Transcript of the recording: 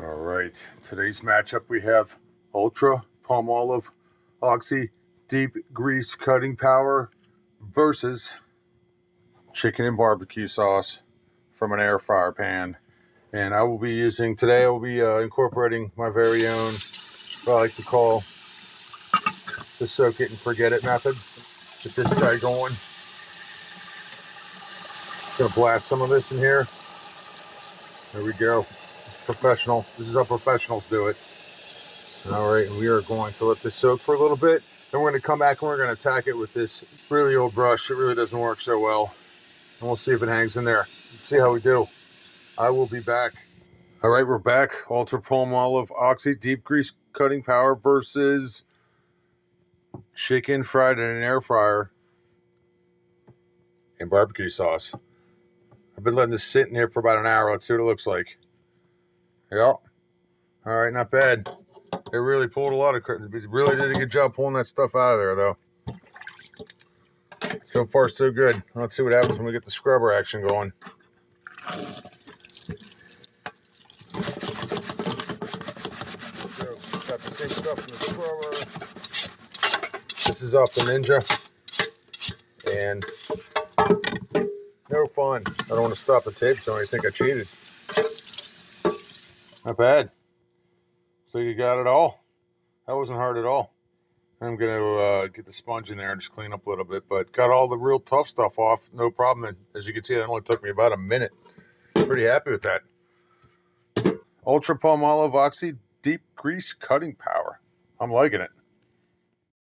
All right, today's matchup we have Ultra Palmolive Oxy Deep Grease Cutting Power versus chicken and barbecue sauce from an air fryer pan. And I will be using, today I will be incorporating my very own, what I like to call the soak it and forget it method. Get this guy going. Gonna blast some of this in here. There we go. This is professional. This is how professionals do it. All right, and we are going to let this soak for a little bit. Then we're going to come back and we're going to attack it with this really old brush. It really doesn't work so well. And we'll see if it hangs in there. Let's see how we do. I will be back. All right, we're back. Ultra Palmolive Oxy Deep Grease Cutting Power versus chicken fried in an air fryer and barbecue sauce. I've been letting this sit in here for about an hour. Let's see what it looks like. Yep. All right, not bad. They really pulled a lot of credit. Really did a good job pulling that stuff out of there, though. So far, so good. Let's see what happens when we get the scrubber action going. Got the same stuff in the scrubber. This is off the Ninja. And no fun. I don't want to stop the tape, so I think I cheated. Not bad. So you got it all. That wasn't hard at all. I'm going to get the sponge in there and just clean up a little bit, but got all the real tough stuff off, no problem. And as you can see, it only took me about a minute. Pretty happy with that. Ultra Palmolive Oxy Deep Grease Cutting Power. I'm liking it.